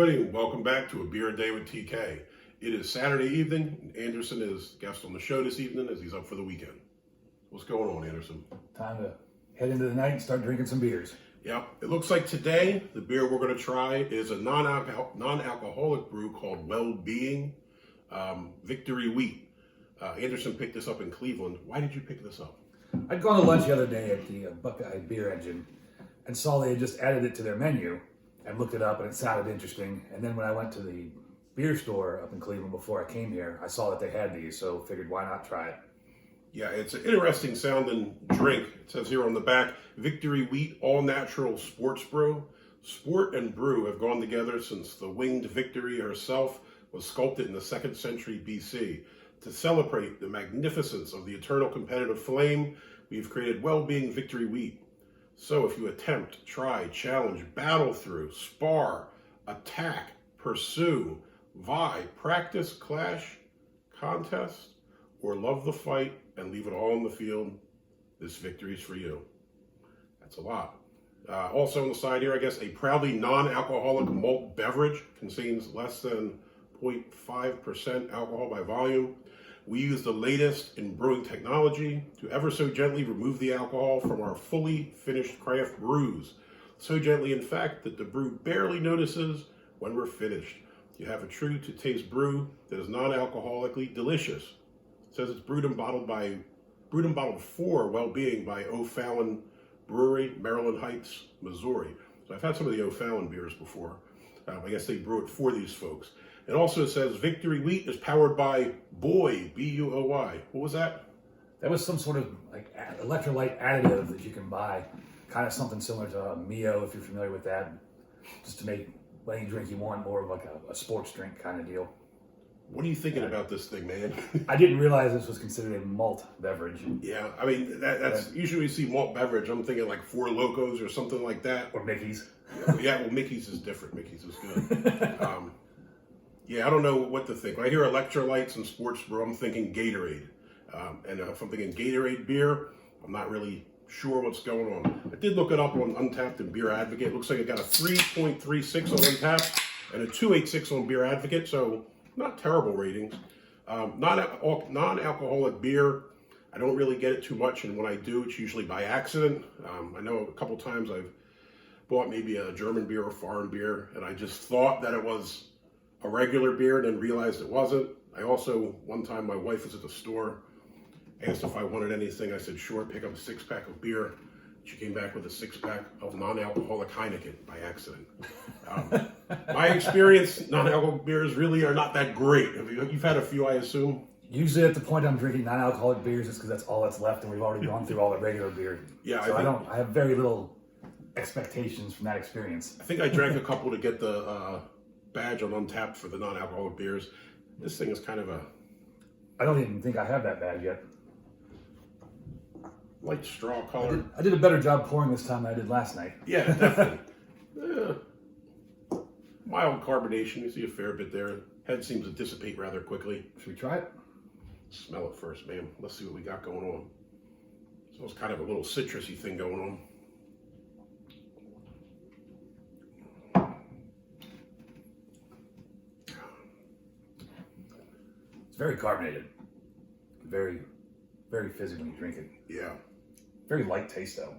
everybody, and welcome back to A Beer a Day with TK. It is Saturday evening, and Anderson is guest on the show this evening as he's up for the weekend. What's going on, Anderson? Time to head into the night and start drinking some beers. Yep, it looks like today the beer we're going to try is a non-alcoholic brew called Wellbeing Victory Wheat. Anderson picked this up in Cleveland. Why did you pick this up? I'd gone to lunch the other day at the Buckeye Beer Engine and saw they had just added it to their menu and looked it up and it sounded interesting. And then when I went to the beer store up in Cleveland before I came here, I saw that they had these, so figured why not try it. Yeah, it's an interesting sounding drink. It says here on the back, Victory Wheat All Natural Sports Brew. Sport and brew have gone together since the winged Victory herself was sculpted in the 2nd century BC. To celebrate the magnificence of the eternal competitive flame, we've created Wellbeing Victory Wheat. So if you attempt, try, challenge, battle through, spar, attack, pursue, vie, practice, clash, contest, or love the fight and leave it all on the field, this victory is for you. That's a lot. Also on the side here, I guess, a proudly non-alcoholic malt beverage contains less than 0.5% alcohol by volume. We use the latest in brewing technology to ever so gently remove the alcohol from our fully finished craft brews. So gently, in fact, that the brew barely notices when we're finished. You have a true to taste brew that is non-alcoholically delicious. It says it's brewed and bottled for Wellbeing by O'Fallon Brewery, Maryland Heights, Missouri. So I've had some of the O'Fallon beers before. I guess they brew it for these folks. It also says Victory Wheat is powered by Boy, B-U-O-Y. What was that? That was some sort of like electrolyte additive that you can buy, kind of something similar to Mio, if you're familiar with that, just to make any drink you want more of like a sports drink kind of deal. What are you thinking about this thing, man? I didn't realize this was considered a malt beverage. Yeah, I mean, that's usually we see malt beverage. I'm thinking like Four Locos or something like that. Or Mickey's. Yeah, well, Mickey's is different. Mickey's is good. Yeah, I don't know what to think. When I hear electrolytes and sports brew, I'm thinking Gatorade. And if I'm thinking Gatorade beer, I'm not really sure what's going on. I did look it up on Untapped and Beer Advocate. It looks like it got a 3.36 on Untapped and a 2.86 on Beer Advocate, so not terrible ratings. Non-alcoholic beer, I don't really get it too much, and when I do, it's usually by accident. I know a couple times I've bought maybe a German beer or foreign beer, and I just thought that it was a regular beer and then realized it wasn't. I also, one time my wife was at the store, asked if I wanted anything. I said, sure, pick up a 6-pack of beer. She came back with a 6-pack of non-alcoholic Heineken by accident. My experience, non-alcoholic beers really are not that great. You've had a few, I assume? Usually at the point I'm drinking non-alcoholic beers, it's because that's all that's left and we've already gone through all the regular beer. Yeah, so I have very little expectations from that experience. I think I drank a couple to get the badge on Untapped for the non-alcoholic beers. This thing is kind of a... I don't even think I have that badge yet. Light straw color. I did a better job pouring this time than I did last night. Yeah, definitely. Mild carbonation. You see a fair bit there. Head seems to dissipate rather quickly. Should we try it? Smell it first, man. Let's see what we got going on. So it's kind of a little citrusy thing going on. It's very carbonated. Very, very fizzy when you drink it. Yeah. Very light taste though.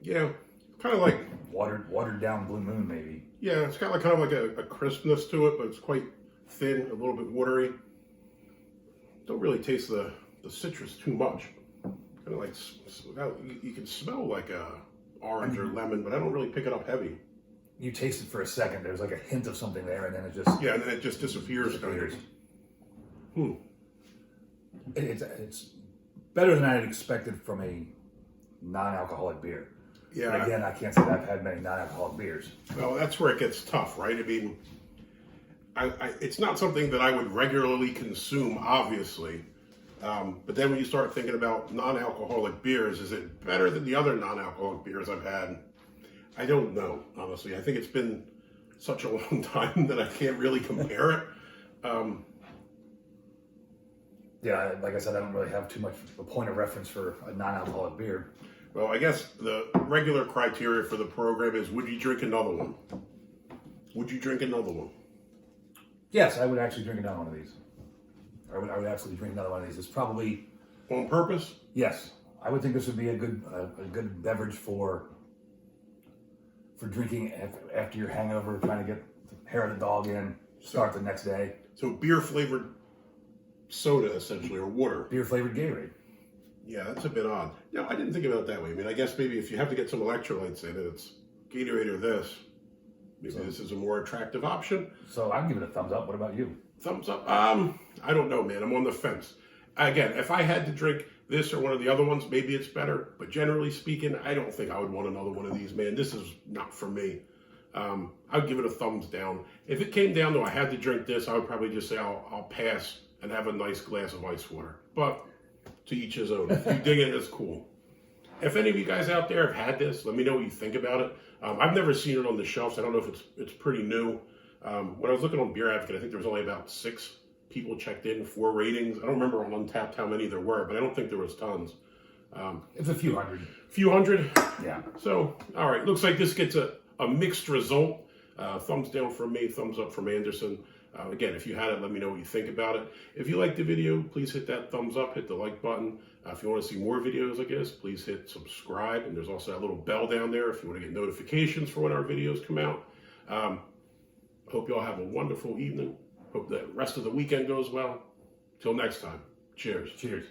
Yeah, kind of like watered down Blue Moon maybe. Yeah, it's got kind of like a crispness to it, but it's quite thin, a little bit watery. Don't really taste the citrus too much. Kind of like you can smell like a orange or lemon, but I don't really pick it up heavy. You taste it for a second. There's like a hint of something there, and then it just and then it just disappears. It's better than I had expected from a non-alcoholic beer. Yeah. But again, I can't say that I've had many non-alcoholic beers. Well, that's where it gets tough, right? I mean, it's not something that I would regularly consume, obviously. But then when you start thinking about non-alcoholic beers, is it better than the other non-alcoholic beers I've had? I don't know, honestly. I think it's been such a long time that I can't really compare it. Yeah, like I said, I don't really have too much of a point of reference for a non-alcoholic beer. Well, I guess the regular criteria for the program is, would you drink another one? Would you drink another one? Yes, I would actually drink another one of these. I would absolutely drink another one of these. It's probably On purpose? yes. I would think this would be a good beverage for drinking after your hangover, trying to get the hair of the dog in, start the next day. So beer flavored soda, essentially, or water. Beer flavored Gatorade. Yeah, that's a bit odd. No, I didn't think about it that way. I mean, I guess maybe if you have to get some electrolytes in it, it's Gatorade or this. Maybe this is a more attractive option. So I'd give it a thumbs up. What about you? Thumbs up. I don't know, man. I'm on the fence. Again, if I had to drink this or one of the other ones, maybe it's better. But generally speaking, I don't think I would want another one of these, man. This is not for me. I'd give it a thumbs down. If it came down to I had to drink this, I would probably just say I'll pass and have a nice glass of ice water. But to each his own. If you dig it, it's cool. If any of you guys out there have had this, let me know what you think about it. I've never seen it on the shelves. I don't know if it's pretty new. When I was looking on Beer Advocate, I think there was only about 6 people checked in, 4 ratings. I don't remember on Untapped how many there were, but I don't think there was tons. It's a few hundred. Few hundred? Yeah. So, all right. Looks like this gets a mixed result. Thumbs down from me, thumbs up from Anderson. Again, if you had it, let me know what you think about it. If you liked the video, please hit that thumbs up, hit the like button. If you want to see more videos like this, please hit subscribe. And there's also that little bell down there if you want to get notifications for when our videos come out. Hope you all have a wonderful evening. Hope the rest of the weekend goes well. Till next time, cheers. Cheers.